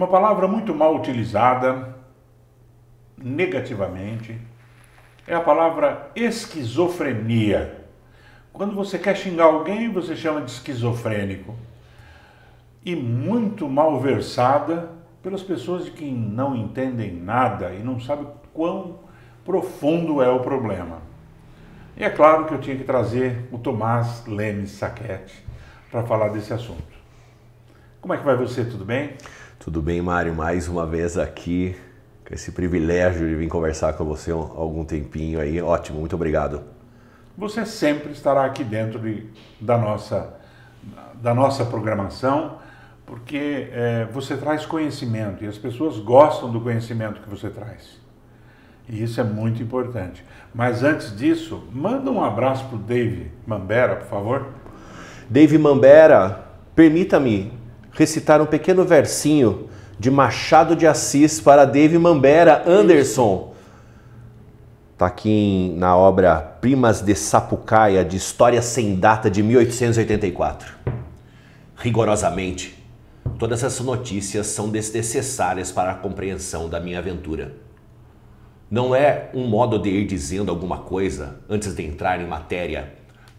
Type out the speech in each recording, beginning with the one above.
Uma palavra muito mal utilizada, negativamente, é a palavra esquizofrenia. Quando você quer xingar alguém, você chama de esquizofrênico. E muito mal versada pelas pessoas de que não entendem nada e não sabem quão profundo é o problema. E é claro que eu tinha que trazer o Tomás Lemes Sacchetti para falar desse assunto. Como é que vai você? Tudo bem? Tudo bem, Mário. Mais uma vez aqui, com esse privilégio de vir conversar com você há algum tempinho aí. Ótimo, muito obrigado. Você sempre estará aqui dentro da nossa programação, porque você traz conhecimento e as pessoas gostam do conhecimento que você traz. E isso é muito importante. Mas antes disso, manda um abraço para o Dave Mambera, por favor. Dave Mambera, permita-me recitar um pequeno versinho de Machado de Assis para Dave Mambera Anderson. Está aqui na obra Primas de Sapucaia, de História Sem Data, de 1884. Rigorosamente, todas essas notícias são desnecessárias para a compreensão da minha aventura. Não é um modo de ir dizendo alguma coisa antes de entrar em matéria,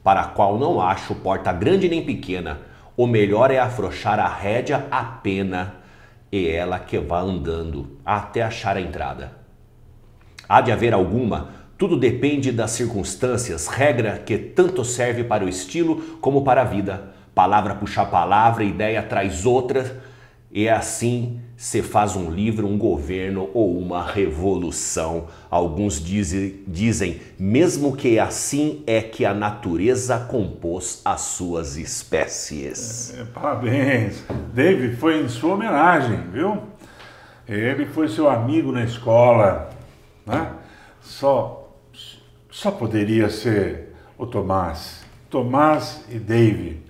para a qual não acho porta grande nem pequena. O melhor é afrouxar a rédea a pena e ela que vá andando até achar a entrada. Há de haver alguma, tudo depende das circunstâncias, regra que tanto serve para o estilo como para a vida. Palavra puxa palavra, ideia traz outra, e assim se faz um livro, um governo ou uma revolução. Alguns dizem, mesmo que assim é que a natureza compôs as suas espécies. Parabéns! Dave, foi em sua homenagem, viu? Ele foi seu amigo na escola, né? Só poderia ser o Tomás. Tomás e Dave.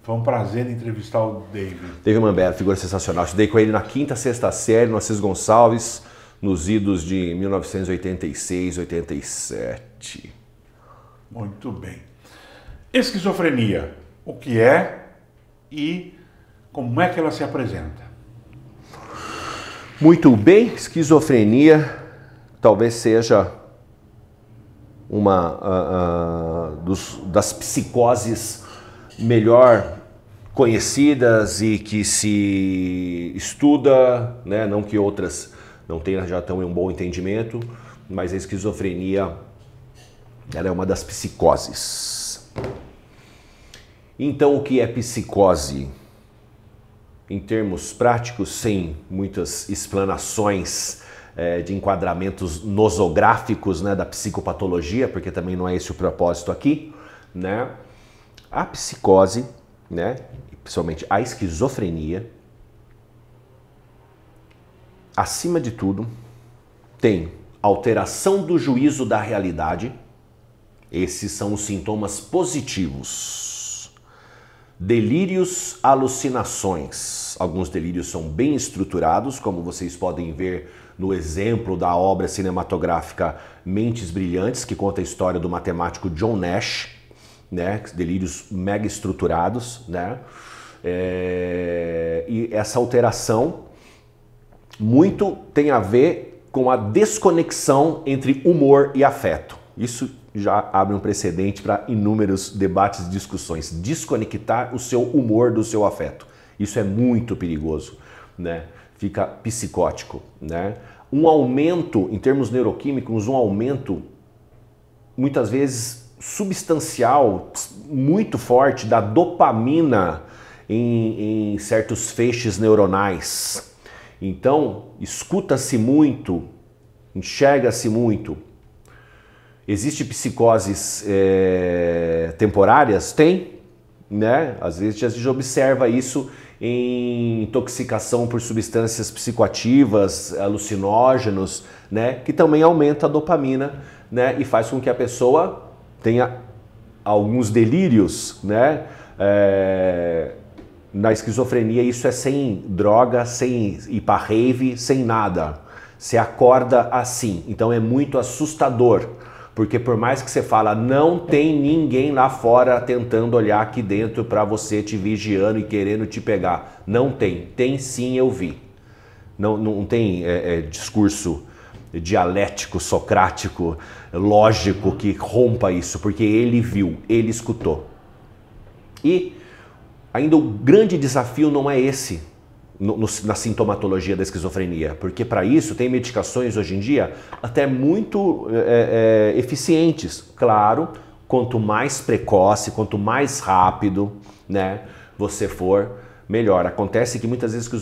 Foi um prazer entrevistar o Dave. Dave Mambera, figura sensacional. Estudei com ele na quinta, sexta série, no Assis Gonçalves, nos idos de 1986, 87. Muito bem. Esquizofrenia, o que é e como é que ela se apresenta? Muito bem, esquizofrenia talvez seja uma das psicoses melhor conhecidas e que se estuda, né? Não que outras não tenham já tão um bom entendimento, mas a esquizofrenia ela é uma das psicoses. Então, o que é psicose? Em termos práticos, sem muitas explanações de enquadramentos nosográficos, né, da psicopatologia, porque também não é esse o propósito aqui, né? A psicose, né, principalmente a esquizofrenia, acima de tudo, tem alteração do juízo da realidade. Esses são os sintomas positivos. Delírios, alucinações. Alguns delírios são bem estruturados, como vocês podem ver no exemplo da obra cinematográfica Mentes Brilhantes, que conta a história do matemático John Nash, né? Delírios mega estruturados, né? E essa alteração muito tem a ver com a desconexão entre humor e afeto. Isso já abre um precedente para inúmeros debates e discussões. Desconectar o seu humor do seu afeto. Isso é muito perigoso, né? Fica psicótico, né? Um aumento, em termos neuroquímicos, um aumento muitas vezes substancial, muito forte da dopamina em certos feixes neuronais. Então, escuta-se muito, enxerga-se muito. Existem psicoses temporárias? Tem, né? Às vezes a gente observa isso em intoxicação por substâncias psicoativas, alucinógenos, né? Que também aumenta a dopamina, né? E faz com que a pessoa tenha alguns delírios, né? Na esquizofrenia isso é sem droga, sem ir pra rave, sem nada. Você acorda assim, então é muito assustador. Porque por mais que você fala, não tem ninguém lá fora tentando olhar aqui dentro para você te vigiando e querendo te pegar. Não tem. Tem sim, eu vi. Não tem discurso dialético, socrático, lógico que rompa isso, porque ele viu, ele escutou. E ainda o grande desafio não é esse na sintomatologia da esquizofrenia, porque para isso tem medicações hoje em dia até muito eficientes. Claro, quanto mais precoce, quanto mais rápido, né, você for, melhor. Acontece que muitas vezes a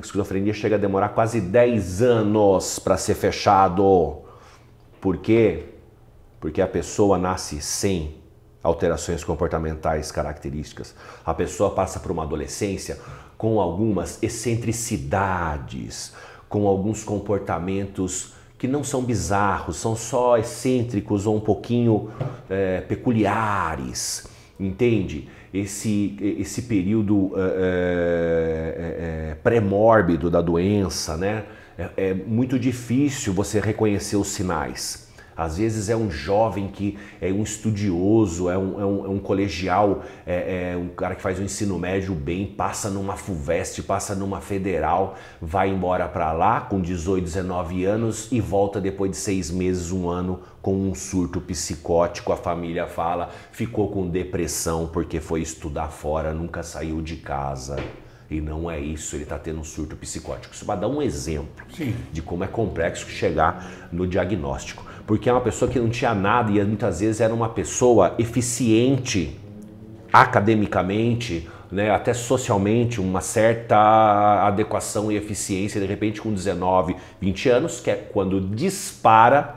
esquizofrenia chega a demorar quase 10 anos para ser fechado. Por quê? Porque a pessoa nasce sem alterações comportamentais características. A pessoa passa por uma adolescência com algumas excentricidades, com alguns comportamentos que não são bizarros, são só excêntricos ou um pouquinho peculiares, entende? Esse período pré-mórbido da doença, né? É muito difícil você reconhecer os sinais. Às vezes é um jovem que é um estudioso, é um colegial, um cara que faz o ensino médio bem, passa numa FUVEST, passa numa federal, vai embora para lá com 18, 19 anos e volta depois de 6 meses, 1 ano, com um surto psicótico. A família fala, ficou com depressão porque foi estudar fora, nunca saiu de casa. E não é isso, ele está tendo um surto psicótico. Isso vai dar um exemplo de como é complexo chegar no diagnóstico. Porque é uma pessoa que não tinha nada e muitas vezes era uma pessoa eficiente academicamente, né, até socialmente, uma certa adequação e eficiência, de repente com 19, 20 anos, que é quando dispara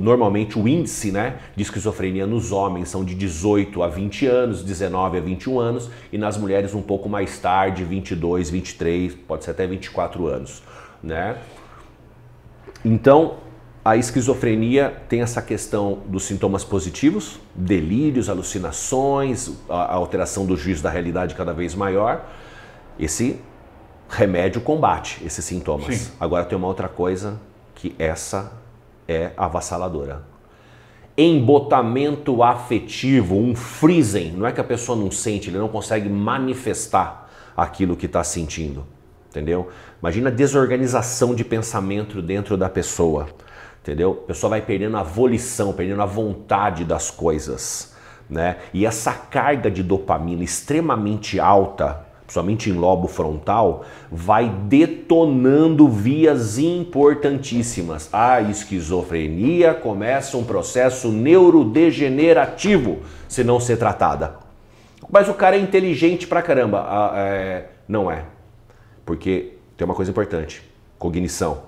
normalmente o índice, né, de esquizofrenia nos homens são de 18 a 20 anos, 19 a 21 anos, e nas mulheres um pouco mais tarde, 22, 23, pode ser até 24 anos, né? Então, a esquizofrenia tem essa questão dos sintomas positivos, delírios, alucinações, a alteração do juízo da realidade cada vez maior. Esse remédio combate esses sintomas. Sim. Agora tem uma outra coisa que essa é avassaladora. Embotamento afetivo, um freezing. Não é que a pessoa não sente, ele não consegue manifestar aquilo que está sentindo, entendeu? Imagina a desorganização de pensamento dentro da pessoa, entendeu? A pessoa vai perdendo a volição, perdendo a vontade das coisas, né? E essa carga de dopamina extremamente alta, somente em lobo frontal, vai detonando vias importantíssimas. A esquizofrenia começa um processo neurodegenerativo se não ser tratada. Mas o cara é inteligente pra caramba. Não é. Porque tem uma coisa importante, cognição.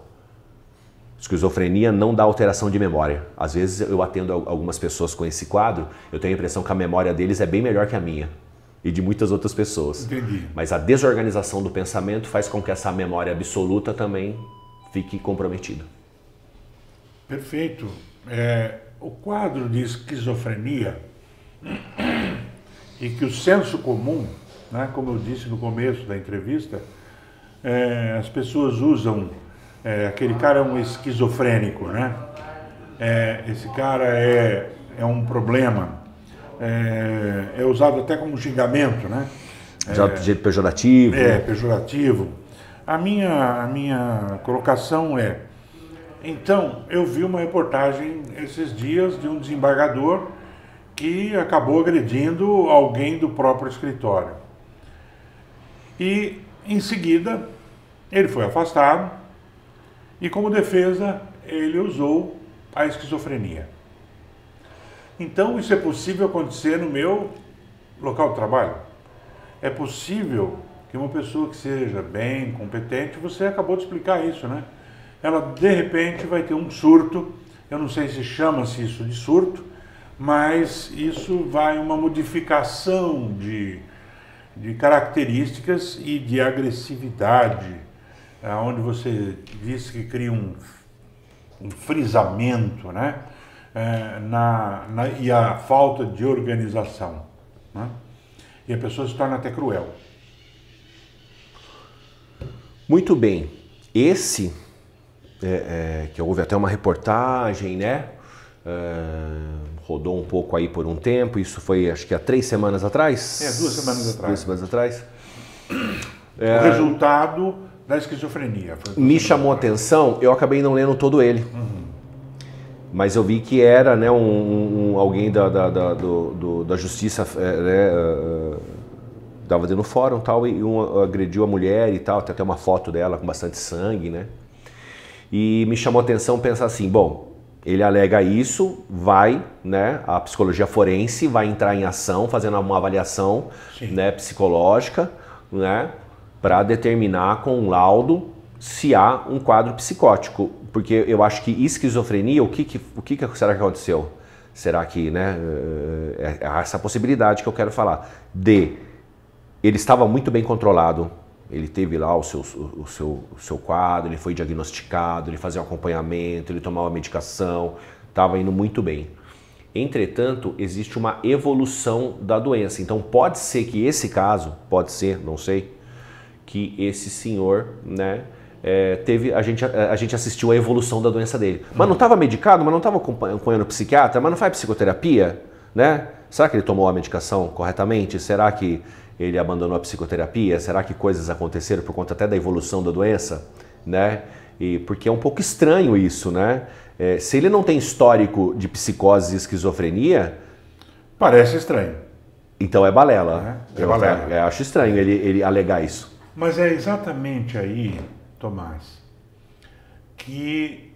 Esquizofrenia não dá alteração de memória. Às vezes eu atendo algumas pessoas com esse quadro, eu tenho a impressão que a memória deles é bem melhor que a minha. E de muitas outras pessoas. Entendi. Mas a desorganização do pensamento faz com que essa memória absoluta também fique comprometida. Perfeito. O quadro de esquizofrenia e que o senso comum, né, como eu disse no começo da entrevista, as pessoas usam, aquele cara é um esquizofrênico, né? Esse cara é um problema. É usado até como xingamento, né? De jeito pejorativo. Pejorativo. A minha colocação então, eu vi uma reportagem esses dias de um desembargador que acabou agredindo alguém do próprio escritório. E, em seguida, ele foi afastado e, como defesa, ele usou a esquizofrenia. Então, isso é possível acontecer no meu local de trabalho. É possível que uma pessoa que seja bem competente, você acabou de explicar isso, né? Ela, de repente, vai ter um surto, eu não sei se chama-se isso de surto, mas isso vai uma modificação de características e de agressividade, onde você disse que cria um frisamento, né? E a falta de organização, né? E a pessoa se torna até cruel. Muito bem. Esse, que houve até uma reportagem, né? Rodou um pouco aí por um tempo, isso foi acho que há 3 semanas atrás? 2 semanas atrás. 2 semanas atrás. O resultado Da esquizofrenia. Me chamou a atenção, eu acabei não lendo todo ele. Mas eu vi que era, né, alguém da justiça, estava dentro do fórum tal, e agrediu a mulher e tal, tem até uma foto dela com bastante sangue, né? E me chamou a atenção pensar assim, bom, ele alega isso, vai, né, a psicologia forense vai entrar em ação, fazendo uma avaliação, né, psicológica, né, para determinar com um laudo se há um quadro psicótico. Porque eu acho que esquizofrenia, o que será que aconteceu? Será que, né, é essa possibilidade que eu quero falar. Ele estava muito bem controlado, ele teve lá o seu quadro, ele foi diagnosticado, ele fazia um acompanhamento, ele tomava medicação, estava indo muito bem. Entretanto, existe uma evolução da doença. Então pode ser que esse caso, pode ser, não sei, que esse senhor, né, a gente assistiu a evolução da doença dele. Mas não estava medicado, mas não estava acompanhando o psiquiatra, mas não faz psicoterapia, né? Será que ele tomou a medicação corretamente? Será que ele abandonou a psicoterapia? Será que coisas aconteceram por conta até da evolução da doença, né? E porque é um pouco estranho isso, né? Se ele não tem histórico de psicose e esquizofrenia... Parece estranho. Então é balela. Balela. Eu acho estranho ele alegar isso. Mas é exatamente aí, Tomás, que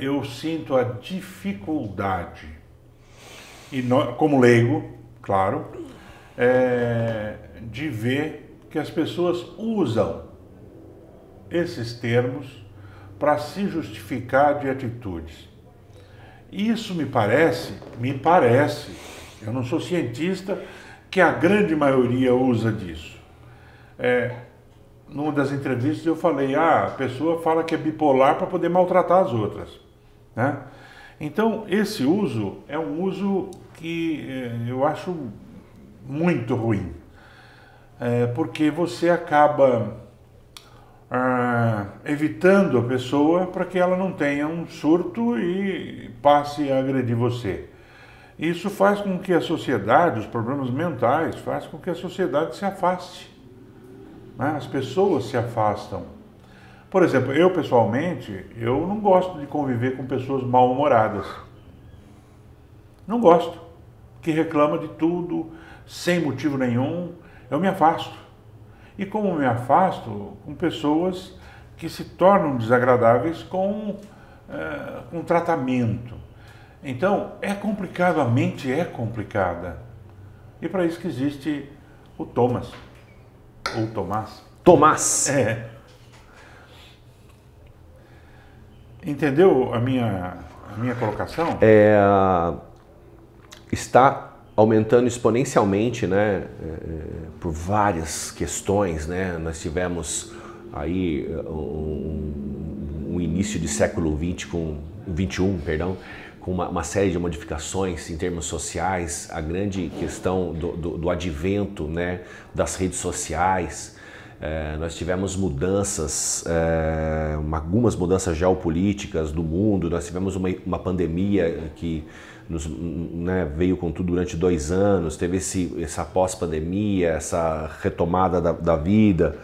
eu sinto a dificuldade, e como leigo, claro, de ver que as pessoas usam esses termos para se justificar de atitudes. Isso me parece, eu não sou cientista, que a grande maioria usa disso. Numa das entrevistas eu falei, a pessoa fala que é bipolar para poder maltratar as outras, né? Então esse uso é um uso que eu acho muito ruim, porque você acaba evitando a pessoa para que ela não tenha um surto e passe a agredir você. Isso faz com que a sociedade, os problemas mentais, faz com que a sociedade se afaste. As pessoas se afastam. Por exemplo, eu pessoalmente, eu não gosto de conviver com pessoas mal-humoradas. Não gosto. Que reclama de tudo, sem motivo nenhum, eu me afasto. E como me afasto com pessoas que se tornam desagradáveis com tratamento. Então, é complicado, a mente é complicada. E para isso que existe o Thomas. Ou Tomás. Tomás. Entendeu a minha colocação? Está aumentando exponencialmente, né, por várias questões, né? Nós tivemos aí um início de século XX XXI, perdão, com uma série de modificações em termos sociais, a grande questão do advento, né, das redes sociais. Nós tivemos mudanças, algumas mudanças geopolíticas do mundo, nós tivemos uma pandemia que né, veio com tudo durante 2 anos, teve essa pós-pandemia, essa retomada da vida,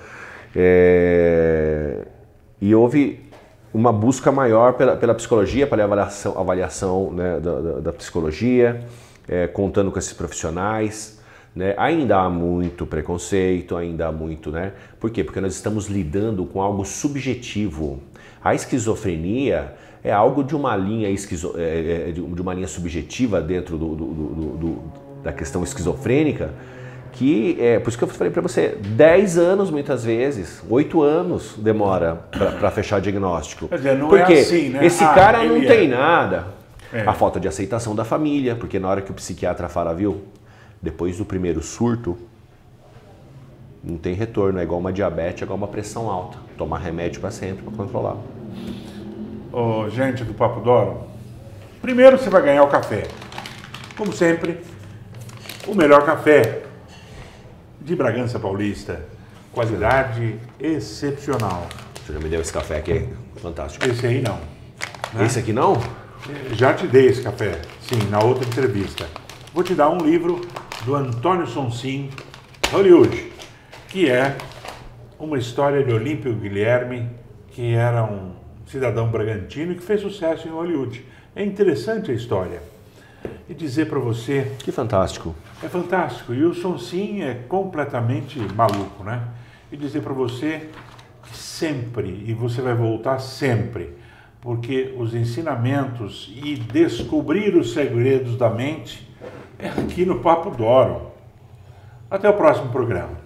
e houve uma busca maior pela psicologia, pela avaliação né, da psicologia, contando com esses profissionais, né? Ainda há muito preconceito, ainda há muito, né? Por quê? Porque nós estamos lidando com algo subjetivo. A esquizofrenia é algo de uma linha, de uma linha subjetiva dentro da questão esquizofrênica, que por isso que eu falei para você, 10 anos muitas vezes, 8 anos demora para fechar diagnóstico. Quer dizer, não porque é assim, né? Esse cara não tem nada. É. A falta de aceitação da família, porque na hora que o psiquiatra fala, viu, depois do primeiro surto, não tem retorno, é igual uma diabetes, é igual uma pressão alta. Tomar remédio para sempre, para controlar. Ô, gente do Papo D'Oro, primeiro você vai ganhar o café. Como sempre, o melhor café de Bragança Paulista. Qualidade excepcional. Você já me deu esse café aqui? Fantástico. Esse aí não. Né? Esse aqui não? Já te dei esse café, sim, na outra entrevista. Vou te dar um livro do Antônio Sonsin, Hollywood, que é uma história de Olímpio Guilherme, que era um cidadão bragantino que fez sucesso em Hollywood. É interessante a história. E dizer para você... Que fantástico. É fantástico. E o Sonsin é completamente maluco, né? E dizer para você que sempre, e você vai voltar sempre, porque os ensinamentos e descobrir os segredos da mente é aqui no Papo D'Oro. Até o próximo programa.